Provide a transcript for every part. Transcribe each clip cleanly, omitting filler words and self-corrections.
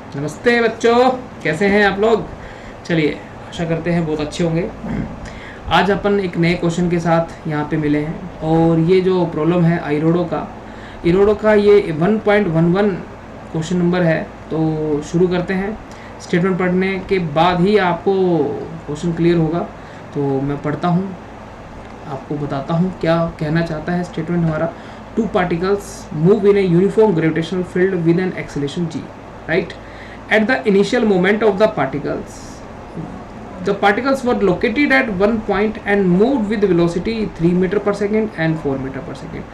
नमस्ते बच्चों, कैसे हैं आप लोग। चलिए, आशा करते हैं बहुत अच्छे होंगे। आज अपन एक नए क्वेश्चन के साथ यहाँ पे मिले हैं और ये जो प्रॉब्लम है इरोडो का ये 1.11 क्वेश्चन नंबर है। तो शुरू करते हैं। स्टेटमेंट पढ़ने के बाद ही आपको क्वेश्चन क्लियर होगा। तो मैं पढ़ता हूँ, आपको बताता हूँ क्या कहना चाहता है स्टेटमेंट हमारा। Two particles move in a uniform gravitational field with an acceleration g, right? At the initial moment of the particles were located at one point and moved with velocity 3 meter per second and 4 meter per second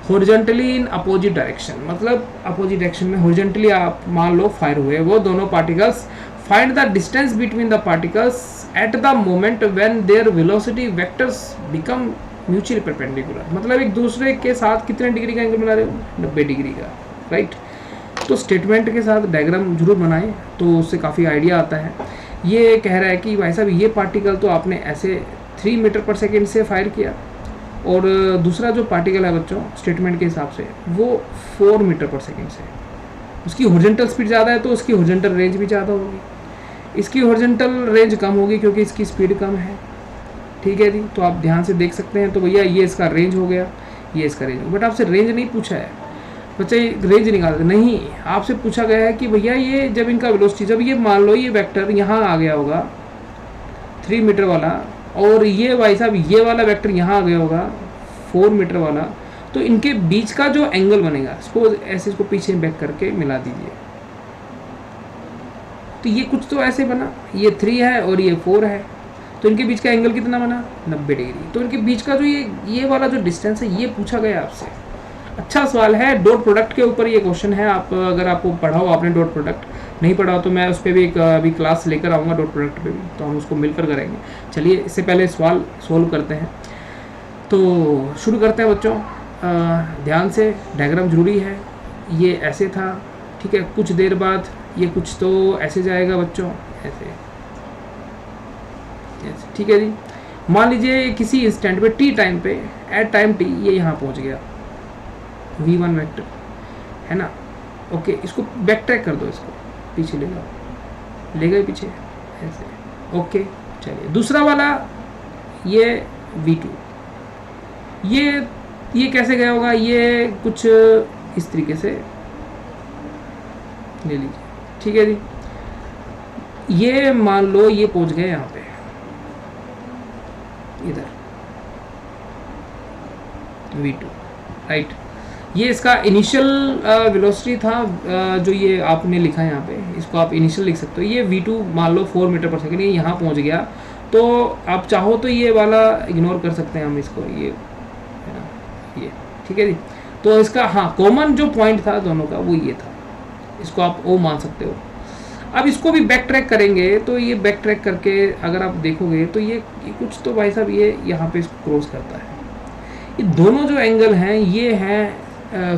horizontally in opposite direction। मतलब opposite direction में horizontally आप मान लो fire हुए वो दोनों particles। find the distance between the particles at the moment when their velocity vectors become mutually perpendicular। मतलब एक दूसरे के साथ कितने डिग्री का एंगल बना रहे हो, 90 डिग्री का, राइट। तो स्टेटमेंट के साथ डायग्राम जरूर बनाएं तो उससे काफ़ी आइडिया आता है। ये कह रहा है कि भाई साहब ये पार्टिकल तो आपने ऐसे 3 मीटर पर सेकेंड से फायर किया और दूसरा जो पार्टिकल है बच्चों स्टेटमेंट के हिसाब से वो 4 मीटर पर सेकेंड से। उसकी हॉरिजॉन्टल स्पीड ज़्यादा है तो उसकी हॉरिजॉन्टल रेंज भी ज़्यादा होगी, इसकी हॉरिजॉन्टल रेंज कम होगी क्योंकि इसकी स्पीड कम है। ठीक है जी, तो आप ध्यान से देख सकते हैं। तो भैया ये इसका रेंज हो गया, ये इसका रेंज हो गया। बट आपसे रेंज नहीं पूछा है बच्चे, रेंज निकालते नहीं। आपसे पूछा गया है कि भैया ये जब इनका वेलोसिटी, जब ये मान लो ये वेक्टर यहाँ आ गया होगा 3 मीटर वाला और ये भाई साहब ये वाला वेक्टर यहाँ आ गया होगा 4 मीटर वाला, तो इनके बीच का जो एंगल बनेगा, सपोज ऐसे इसको पीछे बैक करके मिला दीजिए, तो ये कुछ तो ऐसे बना, ये 3 है और ये 4 है, तो इनके बीच का एंगल कितना बना, 90 डिग्री। तो इनके बीच का जो ये वाला जो डिस्टेंस है ये पूछा गया आपसे। अच्छा सवाल है, डॉट प्रोडक्ट के ऊपर ये क्वेश्चन है। आप अगर आपको पढ़ा हो आपने डॉट प्रोडक्ट, नहीं पढ़ा हो तो मैं उस पर भी एक अभी क्लास लेकर आऊँगा डॉट प्रोडक्ट पे भी, तो हम उसको मिलकर करेंगे। चलिए इससे पहले सवाल सोल्व करते हैं। तो शुरू करते हैं बच्चों, ध्यान से, डायग्राम जरूरी है। ये ऐसे था, ठीक है, कुछ देर बाद ये कुछ तो ऐसे जाएगा बच्चों, ऐसे, ठीक है जी। मान लीजिए किसी इंस्टेंट पे टी टाइम पे, एट टाइम टी ये यहाँ पहुँच गया v1 वेक्टर, है ना। ओके, इसको बैक ट्रैक कर दो, इसको पीछे ले जाओ, ले गए पीछे ऐसे। ओके, चलिए दूसरा वाला ये v2, ये कैसे गया होगा, ये कुछ इस तरीके से ले लीजिए, ठीक है जी। ये मान लो ये पहुंच गए यहाँ पे, इधर v2, राइट। ये इसका इनिशियल वेलोसिटी था, जो ये आपने लिखा है यहाँ पे, इसको आप इनिशियल लिख सकते हो। ये v2 मान लो 4 मीटर पर सेकेंड, ये यहाँ पहुँच गया। तो आप चाहो तो ये वाला इग्नोर कर सकते हैं हम इसको, ये है ना, ये, ठीक है जी। तो इसका हाँ कॉमन जो पॉइंट था दोनों का वो ये था, इसको आप ओ मान सकते हो। अब इसको भी बैक ट्रैक करेंगे तो ये बैक ट्रैक करके अगर आप देखोगे तो ये कुछ तो भाई साहब ये यहाँ पे इसको क्रॉस करता है। ये दोनों जो एंगल हैं ये हैं,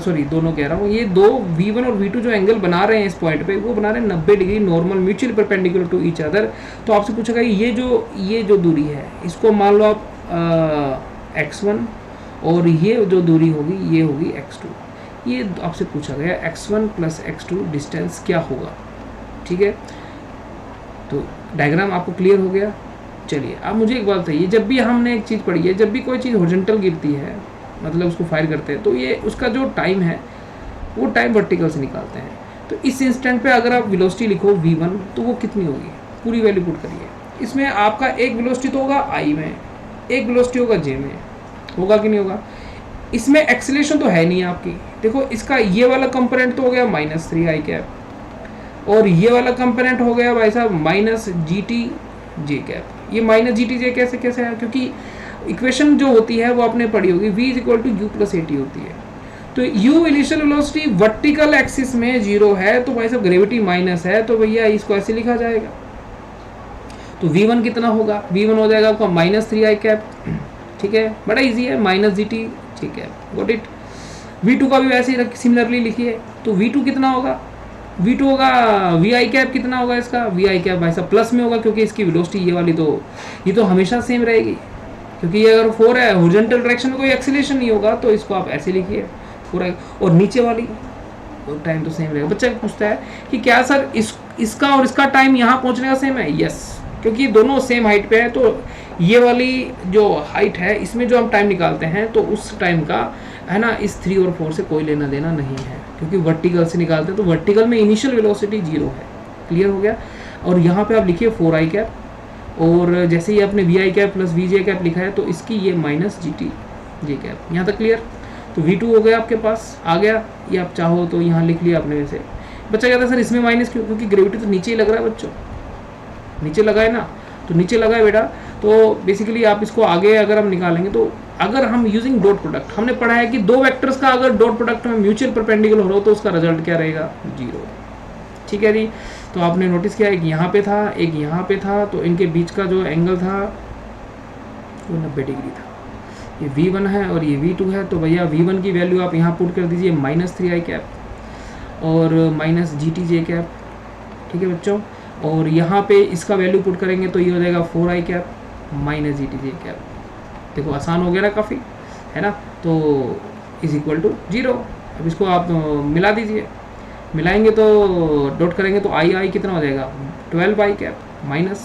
सॉरी दोनों कह रहा हूँ, ये दो v1 और v2 जो एंगल बना रहे हैं इस पॉइंट पे, वो बना रहे हैं 90 degree normal mutually perpendicular to each other. तो आपसे पूछेगा ये जो दूरी है इसको मान लो आप x1 और ये जो दूरी होगी ये होगी x2। ये आपसे पूछा गया x1 प्लस x2 डिस्टेंस क्या होगा, ठीक है। तो डायग्राम आपको क्लियर हो गया। चलिए अब मुझे एक बात बताइए, जब भी हमने एक चीज़ पढ़ी है, जब भी कोई चीज़ हॉरिजॉन्टल गिरती है मतलब उसको फायर करते हैं, तो ये उसका जो टाइम है वो टाइम वर्टिकल से निकालते हैं। तो इस इंस्टेंट पे अगर आप वेलोसिटी लिखो v1 तो वो कितनी होगी, पूरी वैल्यू पुट करिए। इसमें आपका एक वेलोसिटी तो होगा i में, एक वेलोसिटी होगा j में, होगा कि नहीं होगा। इसमें एक्सेलरेशन तो है नहीं आपकी, देखो इसका ये वाला कंपोनेंट तो हो गया -3i कैप और ये वाला कंपोनेंट हो गया भाई साहब -gt j कैप। ये -gt j कैसे है, क्योंकि इक्वेशन जो होती है वो आपने पढ़ी होगी, v = u + at होती है। तो u initial velocity vertical axis में 0 है, तो भाई साहब ग्रेविटी माइनस है, तो भैया इसको ऐसे लिखा जाएगा। तो v1 कितना होगा, v1 हो जाएगा आपका -3i कैप, ठीक है, बड़ा इजी है, -gt j cap, got it. v2 का भी वैसे ही सिमिलरली लिखिए। तो v2 कितना होगा, v2 होगा vi कैप, कितना होगा इसका vi कैप भाई साहब प्लस में होगा, क्योंकि इसकी वेलोसिटी ये वाली तो ये तो हमेशा सेम रहेगी, क्योंकि ये अगर 4 है हॉरिजॉन्टल डायरेक्शन में कोई एक्सीलरेशन नहीं होगा, तो इसको आप ऐसे लिखिए पूरा। और नीचे वाली टाइम तो सेम रहेगा। बच्चा पूछता है कि क्या सर इसका और इसका टाइम यहाँ पहुँचने का सेम है? यस, क्योंकि दोनों सेम हाइट पे है, तो ये वाली जो हाइट है इसमें जो हम टाइम निकालते हैं तो उस टाइम का है ना इस 3 और 4 से कोई लेना देना नहीं है, क्योंकि वर्टिकल से निकालते हैं तो वर्टिकल में इनिशियल वेलोसिटी 0 है। क्लियर हो गया। और यहाँ पे आप लिखिए 4i कैप, और जैसे ही आपने V I cap plus V J cap लिखा है तो इसकी ये minus G T J cap. यहाँ तक क्लियर। तो V2 हो गया आपके पास, आ गया। ये आप चाहो तो यहाँ लिख लिया आपने। वैसे बच्चा कहता है सर इसमें माइनस क्यों? क्योंकि ग्रेविटी तो नीचे ही लग रहा है बच्चों, नीचे लगा है ना, तो नीचे लगा है बेटा। तो बेसिकली आप इसको आगे अगर हम निकालेंगे तो अगर हम यूजिंग डॉट प्रोडक्ट, हमने पढ़ा है कि दो वेक्टर्स का अगर डॉट प्रोडक्ट में म्यूचुअल परपेंडिकुलर हो तो उसका रिजल्ट क्या रहेगा? 0। ठीक है जी। तो आपने नोटिस किया एक यहाँ पे था, एक यहाँ पे था, तो इनके बीच का जो एंगल था वो 90 डिग्री था। ये V1 है और ये V2 है। तो भैया V1 की वैल्यू आप यहाँ पुट कर दीजिए -3i कैप और -GTJ कैप। ठीक है बच्चों। और यहाँ पे इसका वैल्यू पुट करेंगे तो ये हो जाएगा 4i कैप -GTJ कैप। देखो आसान हो गया ना काफ़ी, है ना। तो इज इक्वल टू 0। अब इसको आप मिला दीजिए, मिलाएंगे तो डॉट करेंगे तो आई कितना हो जाएगा? 12i cap minus.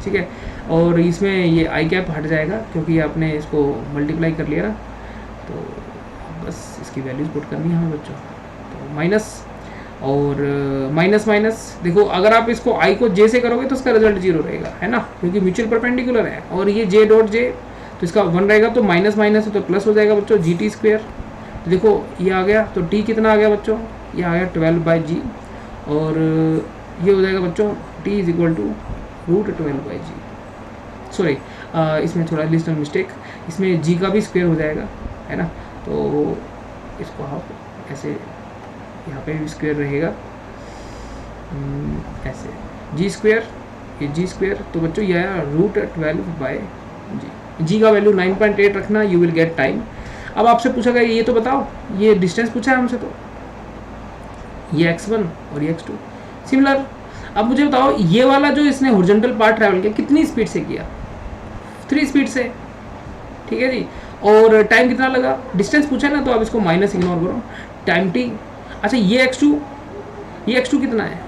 ठीक है। और इसमें ये आई कैप हट जाएगा क्योंकि आपने इसको मल्टीप्लाई कर लिया ना, तो बस इसकी वैल्यूज पुट करनी है हमें बच्चों। तो माइनस और माइनस माइनस, देखो अगर आप इसको आई को जे से करोगे तो इसका रिजल्ट 0 रहेगा, है ना, क्योंकि म्यूचुअल परपेंडिकुलर है। और ये जे डॉट जे तो इसका 1 रहेगा, तो माइनस माइनस है तो प्लस हो जाएगा बच्चों, GT स्क्वेयर। तो देखो ये आ गया, तो T कितना आ गया बच्चों? ये आ गया 12/g। और ये हो जाएगा बच्चों T is equal to √12/g। Sorry, इसमें थोड़ा लिस्टल मिस्टेक, इसमें g का भी स्क्वायर हो जाएगा, है ना। तो इसको आप ऐसे यहाँ पे भी स्क्वायर रहेगा, ऐसे g स्क्वायर, ये g स्क्वायर। तो बच्चों ये आया √12/g। g का वैल्यू 9.8 रखना, यू विल गेट टाइम। अब आपसे पूछा गया ये तो बताओ, ये डिस्टेंस पूछा है हमसे, तो ये x1 और ये x2 सिमिलर। अब मुझे बताओ ये वाला जो इसने हॉरिजॉन्टल पार्ट ट्रैवल किया कितनी स्पीड से किया? 3 स्पीड से। ठीक है जी। और टाइम कितना लगा? डिस्टेंस पूछा ना, तो आप इसको माइनस इग्नोर करो, टाइम t। अच्छा ये x2 कितना है?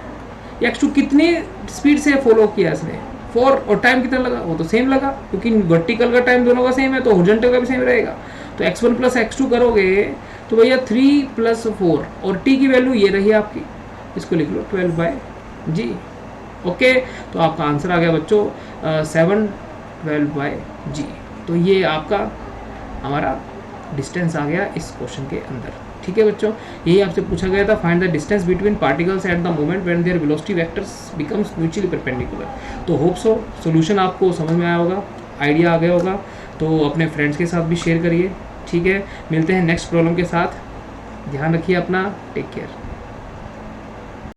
ये x2 कितनी स्पीड से फॉलो किया इसने? 4। और टाइम कितना लगा? वो तो सेम लगा, क्योंकि वर्टिकल का टाइम दोनों का सेम है, तो हॉरिजॉन्टल का भी सेम रहेगा। तो x1 प्लस x2 करोगे तो भैया 3 + 4, और t की वैल्यू ये रही आपकी, इसको लिख लो 12/g। ओके, तो आपका आंसर आ गया बच्चों 7 12/g। तो ये आपका हमारा डिस्टेंस आ गया इस क्वेश्चन के अंदर। ठीक है बच्चों, यही आपसे पूछा गया था, find the distance between particles at the moment when there velocity vectors becomes mutually perpendicular. तो होप सो सॉल्यूशन आपको समझ में आया होगा, आइडिया आ गया होगा। तो अपने फ्रेंड्स के साथ भी शेयर करिए। ठीक है, मिलते हैं नेक्स्ट प्रॉब्लम के साथ। ध्यान रखिए अपना, टेक केयर।